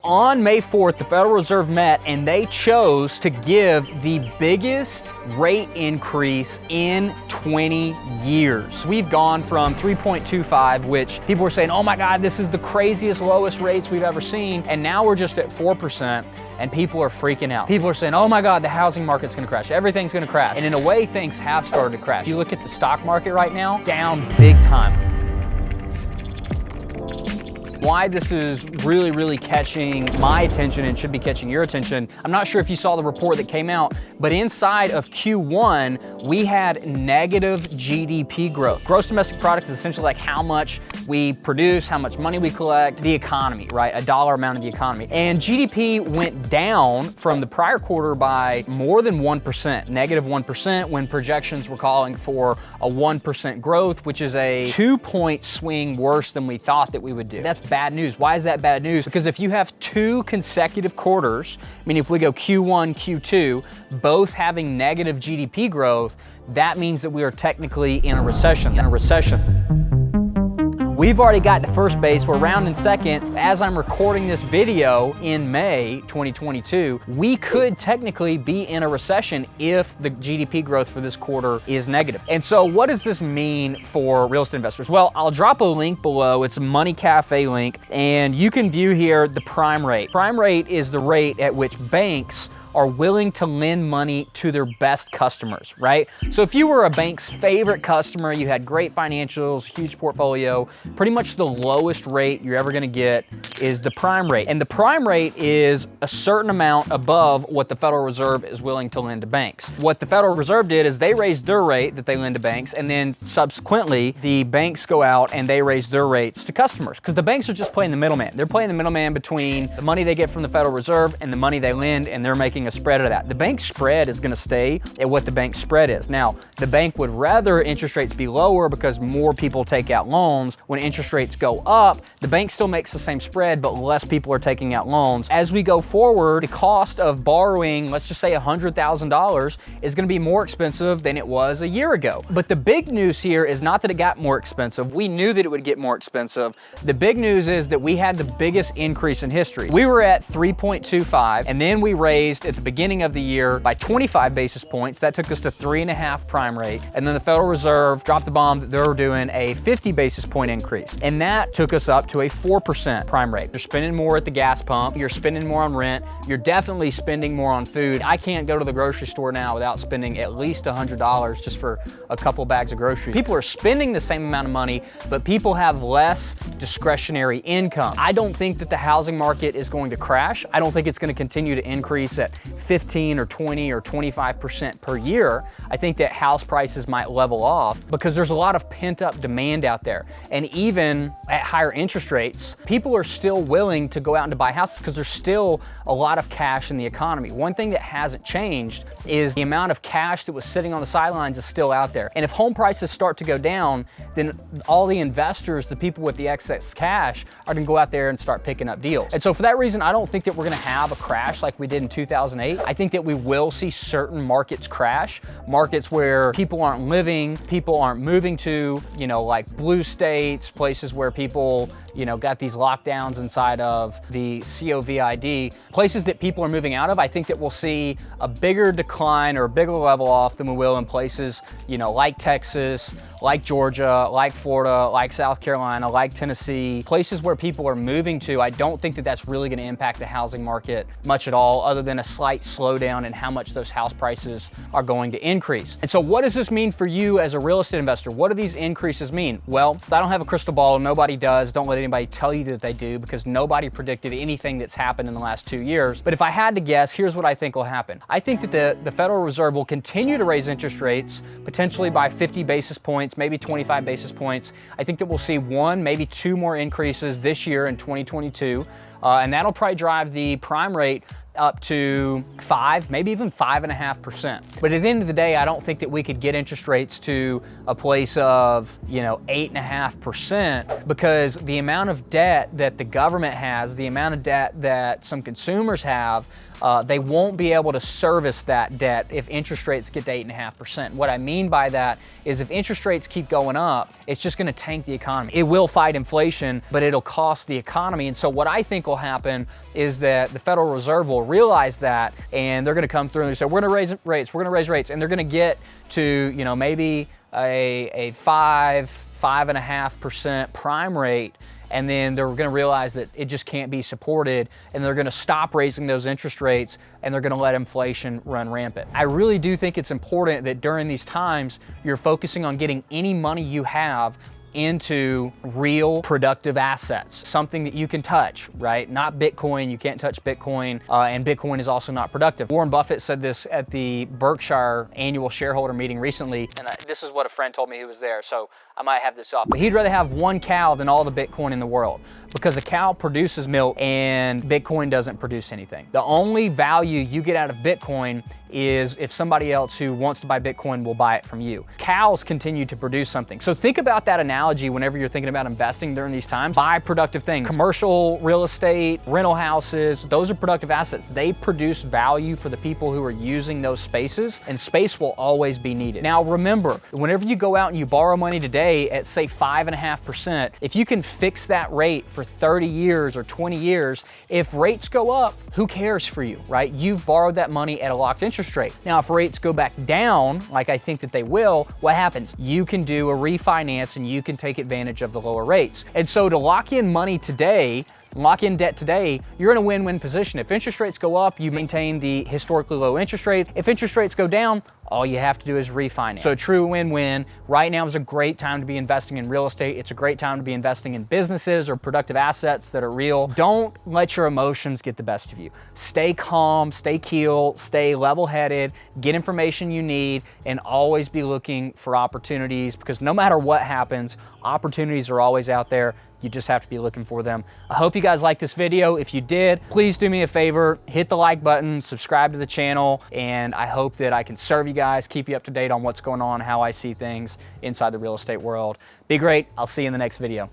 on May 4th, the Federal Reserve met and they chose to give the biggest rate increase in 20 years. We've gone from 3.25, which people were saying, oh my God, this is the craziest, lowest rates we've ever seen. And now we're just at 4%. And people are freaking out. People are saying, oh my God, the housing market's gonna crash. Everything's gonna crash. And in a way, things have started to crash. If you look at the stock market right now, down big time. Why this is really catching my attention and should be catching your attention, I'm not sure if you saw the report that came out, but inside of Q1, we had negative GDP growth. Gross domestic product is essentially like how much we produce, how much money we collect, the economy, right? A dollar amount of the economy. And GDP went down from the prior quarter by more than 1%, negative 1%, when projections were calling for a 1% growth, which is a 2-point swing worse than we thought that we would do. That's bad news. Why is that bad news? Because if you have 2 consecutive quarters, I mean, if we go Q1, Q2, both having negative GDP growth, that means that we are technically in a recession. We've already got to first base, we're rounding second. As I'm recording this video in May 2022, we could technically be in a recession if the GDP growth for this quarter is negative. And so what does this mean for real estate investors? Well, I'll drop a link below. It's a MoneyCafe link, and you can view here the prime rate. Prime rate is the rate at which banks are willing to lend money to their best customers, right? So if you were a bank's favorite customer, you had great financials, huge portfolio, pretty much the lowest rate you're ever gonna get is the prime rate. And the prime rate is a certain amount above what the Federal Reserve is willing to lend to banks. What the Federal Reserve did is they raised their rate that they lend to banks, and then subsequently, the banks go out and they raise their rates to customers, because the banks are just playing the middleman. They're playing the middleman between the money they get from the Federal Reserve and the money they lend, and they're making a spread of that. The bank spread is going to stay at what the bank spread is. Now, the bank would rather interest rates be lower because more people take out loans. When interest rates go up, the bank still makes the same spread, but less people are taking out loans. As we go forward, the cost of borrowing, let's just say $100,000, is going to be more expensive than it was a year ago. But the big news here is not that it got more expensive. We knew that it would get more expensive. The big news is that we had the biggest increase in history. We were at 3.25, and then we raised at the beginning of the year by 25 basis points. That took us to 3.5 prime rate. And then the Federal Reserve dropped the bomb that they were doing a 50 basis point increase. And that took us up to a 4% prime rate. You're spending more at the gas pump. You're spending more on rent. You're definitely spending more on food. I can't go to the grocery store now without spending at least $100 just for a couple bags of groceries. People are spending the same amount of money, but people have less discretionary income. I don't think that the housing market is going to crash. I don't think it's going to continue to increase at 15 or 20 or 25% per year. I think that house prices might level off because there's a lot of pent-up demand out there. And even at higher interest rates, people are still willing to go out and to buy houses because there's still a lot of cash in the economy. One thing that hasn't changed is the amount of cash that was sitting on the sidelines is still out there. And if home prices start to go down, then all the investors, the people with the excess cash, are gonna go out there and start picking up deals. And so for that reason, I don't think that we're gonna have a crash like we did in 2008. I think that we will see certain markets crash, markets where people aren't living, people aren't moving to, like blue states, places where people, got these lockdowns inside of the COVID, places that people are moving out of. I think that we'll see a bigger decline or a bigger level off than we will in places, like Texas, like Georgia, like Florida, like South Carolina, like Tennessee, places where people are moving to. I don't think that that's really going to impact the housing market much at all, other than a slight slowdown in how much those house prices are going to increase. And so what does this mean for you as a real estate investor? What do these increases mean? Well, I don't have a crystal ball. Nobody does. Don't let anybody tell you that they do, because nobody predicted anything that's happened in the last 2 years. But if I had to guess, here's what I think will happen. I think that the Federal Reserve will continue to raise interest rates, potentially by 50 basis points, maybe 25 basis points. I think that we'll see 1, maybe 2 more increases this year in 2022. And that'll probably drive the prime rate up to 5, maybe even 5.5%. But at the end of the day, I don't think that we could get interest rates to a place of, 8.5%, because the amount of debt that the government has, the amount of debt that some consumers have, they won't be able to service that debt if interest rates get to 8.5%. What I mean by that is if interest rates keep going up, it's just gonna tank the economy. It will fight inflation, but it'll cost the economy. And so what I think will happen is that the Federal Reserve will realize that, and they're gonna come through and say, we're gonna raise rates, we're gonna raise rates, and they're gonna get to, you know, maybe a 5.5% prime rate, and then they're going to realize that it just can't be supported, and they're going to stop raising those interest rates, and they're going to let inflation run rampant. I really do think it's important that during these times, you're focusing on getting any money you have into real productive assets, something that you can touch, right? Not Bitcoin, you can't touch Bitcoin, and Bitcoin is also not productive. Warren Buffett said this at the Berkshire annual shareholder meeting recently, and this is what a friend told me who was there, so I might have this off. But he'd rather have one cow than all the Bitcoin in the world, because a cow produces milk and Bitcoin doesn't produce anything. The only value you get out of Bitcoin is if somebody else who wants to buy Bitcoin will buy it from you. Cows continue to produce something. So think about that analogy whenever you're thinking about investing during these times. Buy productive things. Commercial real estate, rental houses, those are productive assets. They produce value for the people who are using those spaces, and space will always be needed. Now remember, whenever you go out and you borrow money today at say 5.5%, if you can fix that rate for 30 years or 20 years, if rates go up, who cares for you, right? You've borrowed that money at a locked interest rate. Now, if rates go back down, like I think that they will, what happens? You can do a refinance and you can take advantage of the lower rates. And so to lock in money today, lock in debt today, you're in a win-win position. If interest rates go up, you maintain the historically low interest rates. If interest rates go down, all you have to do is refinance. So true win-win. Right now is a great time to be investing in real estate. It's a great time to be investing in businesses or productive assets that are real. Don't let your emotions get the best of you. Stay calm, stay cool, stay level-headed, get information you need, and always be looking for opportunities, because no matter what happens, opportunities are always out there. You just have to be looking for them. I hope you guys liked this video. If you did, please do me a favor, hit the like button, subscribe to the channel, and I hope that I can serve you guys, keep you up to date on what's going on, how I see things inside the real estate world. Be great. I'll see you in the next video.